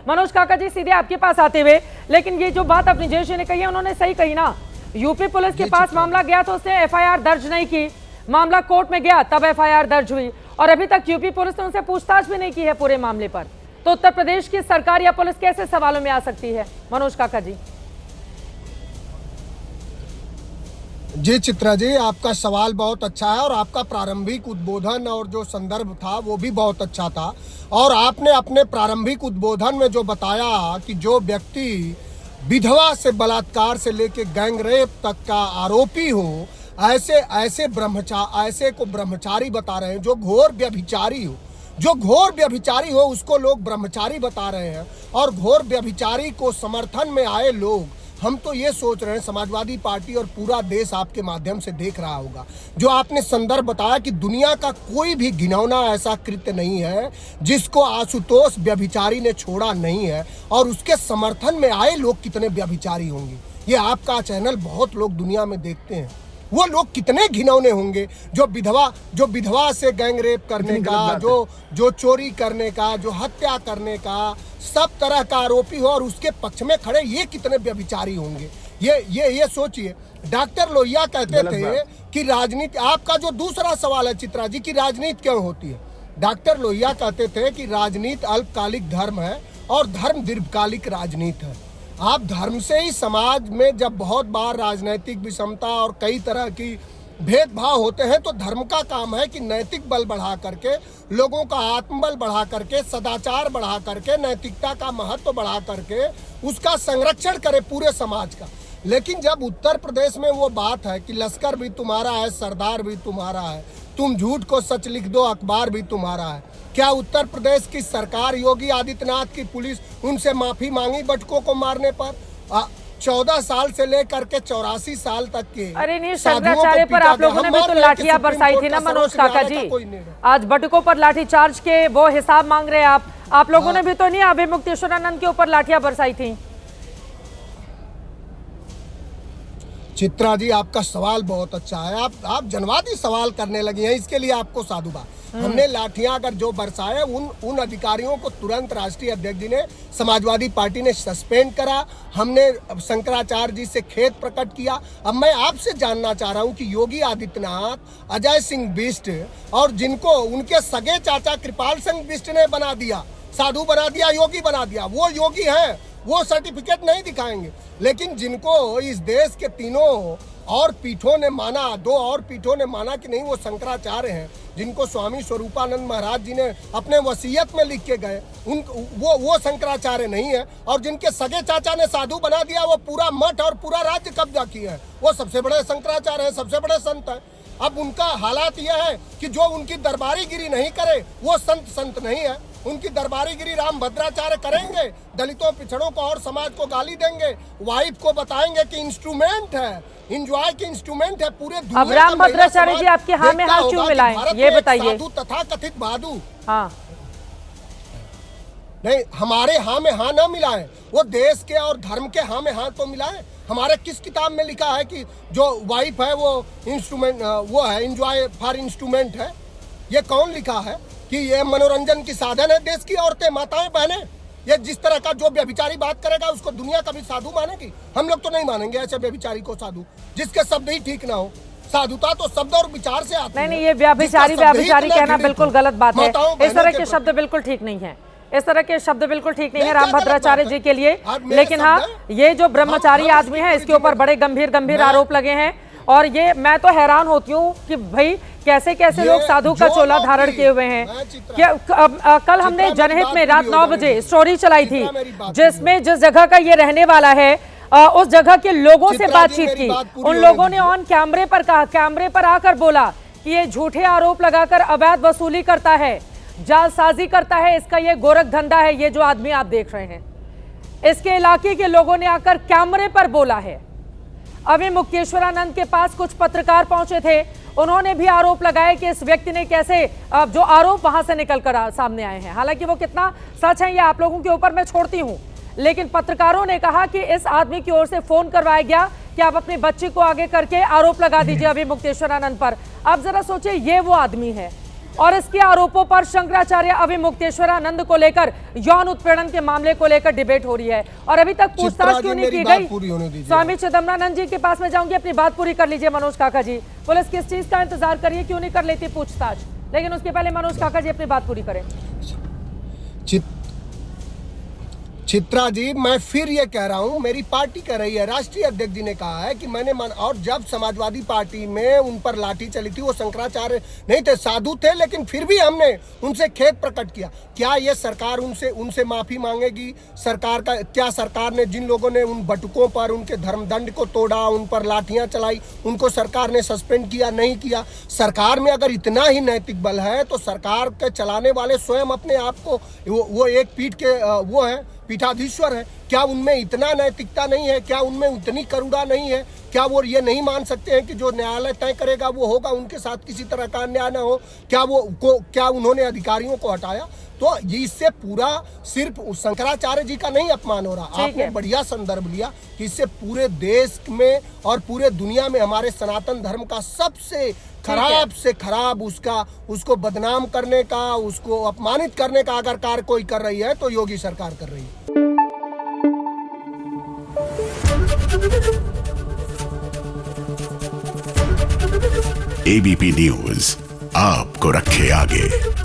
मनोज काका जी, सीधे आपके पास आते हुए, लेकिन ये जो बात अपनी जय जी ने कही है उन्होंने सही कही ना। यूपी पुलिस के पास मामला गया तो उसने एफआईआर दर्ज नहीं की, मामला कोर्ट में गया तब एफआईआर दर्ज हुई, और अभी तक यूपी पुलिस ने उनसे पूछताछ भी नहीं की है पूरे मामले पर। तो उत्तर प्रदेश की सरकार या पुलिस कैसे सवालों में आ सकती है? मनोज काका जी। जी चित्रा जी, आपका सवाल बहुत अच्छा है और आपका प्रारंभिक उद्बोधन और जो संदर्भ था वो भी बहुत अच्छा था। और आपने अपने प्रारंभिक उद्बोधन में जो बताया कि जो व्यक्ति विधवा से बलात्कार से लेके गैंगरेप तक का आरोपी हो, ऐसे को ब्रह्मचारी बता रहे हैं। जो घोर व्यभिचारी हो उसको लोग ब्रह्मचारी बता रहे हैं। और घोर व्यभिचारी को समर्थन में आए लोग, हम तो ये सोच रहे हैं, समाजवादी पार्टी और पूरा देश आपके माध्यम से देख रहा होगा, जो आपने संदर्भ बताया कि दुनिया का कोई भी घिनौना ऐसा कृत्य नहीं है जिसको आशुतोष व्यभिचारी ने छोड़ा नहीं है। और उसके समर्थन में आए लोग कितने व्यभिचारी होंगे, ये आपका चैनल बहुत लोग दुनिया में देखते हैं। वो लोग कितने घिनौने होंगे जो विधवा से गैंगरेप करने का, जो चोरी करने का, जो हत्या करने का, सब तरह का आरोपी हो और उसके पक्ष में खड़े, ये कितने व्यभिचारी होंगे। ये सोचिए। डॉक्टर लोहिया कहते थे कि राजनीति, आपका जो दूसरा सवाल है चित्रा जी कि राजनीति क्यों होती है, डॉक्टर लोहिया कहते थे कि राजनीति अल्पकालिक धर्म है और धर्म दीर्घकालिक राजनीति है। आप धर्म से ही समाज में जब बहुत बार राजनीतिक विषमता और कई तरह की भेदभाव होते हैं तो धर्म का काम है कि नैतिक बल बढ़ा करके, लोगों का आत्मबल बढ़ा करके, सदाचार बढ़ा करके, नैतिकता का महत्व बढ़ा करके उसका संरक्षण करे पूरे समाज का। लेकिन जब उत्तर प्रदेश में वो बात है कि लश्कर भी तुम्हारा है, सरदार भी तुम्हारा है, तुम झूठ को सच लिख दो, अखबार भी तुम्हारा है, क्या उत्तर प्रदेश की सरकार, योगी आदित्यनाथ की पुलिस उनसे माफी मांगी बटुकों को मारने पर? 14 साल से लेकर के 84 साल तक के, अरे नहीं, शंकराचार्य पर आप लोगों ने भी तो लाठियां बरसाई थी ना मनोज काका जी। आज बटुकों पर लाठीचार्ज के वो हिसाब मांग रहे हैं आप लोगों ने भी तो नहीं अभय मुक्तेश्वरानंद के ऊपर लाठियां बरसाई थी? चित्रा जी, आपका सवाल बहुत अच्छा है। आप जनवादी सवाल करने लगी हैं, इसके लिए आपको साधुवाद। हमने लाठियां अगर जो बरसाए उन अधिकारियों को तुरंत राष्ट्रीय अध्यक्ष जी ने, समाजवादी पार्टी ने सस्पेंड करा। हमने शंकराचार्य जी से खेद प्रकट किया। अब मैं आपसे जानना चाह रहा हूं कि योगी आदित्यनाथ, अजय सिंह बिष्ट और जिनको उनके सगे चाचा कृपाल सिंह बिष्ट ने बना दिया, साधु बना दिया, योगी बना दिया, वो योगी हैं, वो सर्टिफिकेट नहीं दिखाएंगे। लेकिन जिनको इस देश के तीनों और पीठों ने माना, 2 और पीठों ने माना कि नहीं वो शंकराचार्य हैं, जिनको स्वामी स्वरूपानंद महाराज जी ने अपने वसीयत में लिख के गए, वो शंकराचार्य नहीं है। और जिनके सगे चाचा ने साधु बना दिया, वो पूरा मठ और पूरा राज्य कब्जा किया है, वो सबसे बड़े शंकराचार्य हैं, सबसे बड़े संत हैं। अब उनका हालात यह है कि जो उनकी दरबारीगिरी नहीं करे वो संत नहीं है। उनकी दरबारीगिरी रामभद्राचार्य करेंगे, दलितों, पिछड़ों को और समाज को गाली देंगे, वाइफ को बताएंगे कि इंस्ट्रूमेंट है, इंजॉय की इंस्ट्रूमेंट है पूरे दुनिया। अब रामभद्राचार्य जी आपके हाँ में हाँ क्यों मिलाएं, ये बताइए। साधु तथा कथित बाधु, हाँ नहीं, हमारे हाँ में हाँ ना मिलाएं, वो देश के और धर्म के हाँ में हाँ तो मिलाएं। हमारे किस किताब में लिखा है कि जो वाइफ है वो इंस्ट्रूमेंट, वो है इंजॉय फॉर इंस्ट्रूमेंट है? ये कौन लिखा है कि ये मनोरंजन की साधन है देश की औरतें, माताएं, बहनें? ये जिस तरह का जो व्यभिचारी बात करेगा उसको दुनिया कभी साधु मानेगी? हम लोग तो नहीं मानेंगे ऐसे व्यभिचारी को साधु, जिसके शब्द ही ठीक ना हो। साधुता तो शब्द और विचार से आती है। नहीं, ये व्यभिचारी कहना बिल्कुल गलत बात है। इस तरह के शब्द बिल्कुल ठीक नहीं है, इस तरह के शब्द बिल्कुल ठीक नहीं है रामभद्राचार्य जी के लिए। लेकिन हाँ, ये जो ब्रह्मचारी आदमी है इसके ऊपर बड़े गंभीर आरोप लगे हैं। और ये मैं तो हैरान होती हूँ कि भाई कैसे कैसे लोग साधु का चोला धारण किए हुए हैं। कल हमने जनहित में रात 9 बजे स्टोरी चलाई थी जिसमें जिस जगह का ये रहने वाला है उस जगह के लोगों से बातचीत की। उन लोगों ने ऑन कैमरे पर कहा, कैमरे पर आकर बोला कि ये झूठे आरोप लगाकर अवैध वसूली करता है, जालसाजी करता है, इसका ये गोरख धंधा है। ये जो आदमी आप देख रहे हैं, इसके इलाके के लोगों ने आकर कैमरे पर बोला है। अभी मुक्तेश्वरानंद के पास कुछ पत्रकार पहुंचे थे, उन्होंने भी आरोप लगाए कि इस व्यक्ति ने कैसे, जो आरोप वहां से निकलकर सामने आए हैं, हालांकि वो कितना सच है ये आप लोगों के ऊपर मैं छोड़ती हूं, लेकिन पत्रकारों ने कहा कि इस आदमी की ओर से फोन करवाया गया कि आप अपनी बच्ची को आगे करके आरोप लगा दीजिए अभी मुक्तेश्वरानंद पर। अब जरा सोचिए, ये वो आदमी है और इसके आरोपों पर शंकराचार्य अविमुक्तेश्वरानंद को लेकर यौन उत्पीड़न के मामले को लेकर डिबेट हो रही है और अभी तक पूछताछ क्यों नहीं की गई। स्वामी चिदम्बरानंद जी के पास में जाऊंगी, अपनी बात पूरी कर लीजिए मनोज काका जी। पुलिस किस चीज का इंतजार करिए, क्यों नहीं कर लेती पूछताछ, लेकिन उसके पहले मनोज काका जी अपनी बात पूरी करें। चित्रा जी, मैं फिर ये कह रहा हूँ, मेरी पार्टी कह रही है, राष्ट्रीय अध्यक्ष जी ने कहा है कि मैंने और जब समाजवादी पार्टी में उन पर लाठी चली थी, वो शंकराचार्य नहीं थे, साधु थे, लेकिन फिर भी हमने उनसे खेद प्रकट किया। क्या ये सरकार उनसे माफी मांगेगी? सरकार का क्या, सरकार ने जिन लोगों ने उन बटुकों पर उनके धर्मदंड को तोड़ा, उन पर लाठियां चलाई, उनको सरकार ने सस्पेंड किया? नहीं किया। सरकार में अगर इतना ही नैतिक बल है तो सरकार के चलाने वाले स्वयं अपने आप को वो एक पीठ के वो है, पीठाधीश्वर है। क्या उनमें इतना नैतिकता नहीं है? क्या उनमें उतनी करुणा नहीं है? क्या वो ये नहीं मान सकते हैं कि जो न्यायालय तय करेगा वो होगा, उनके साथ किसी तरह का अन्याय न हो? क्या उन्होंने अधिकारियों को हटाया? तो इससे पूरा सिर्फ शंकराचार्य जी का नहीं अपमान हो रहा। आपने बढ़िया संदर्भ लिया कि इससे पूरे देश में और पूरे दुनिया में हमारे सनातन धर्म का सबसे खराब से खराब उसको बदनाम करने का, उसको अपमानित करने का अगर कार्य कोई कर रही है तो योगी सरकार कर रही है। एबीपी न्यूज आपको रखे आगे।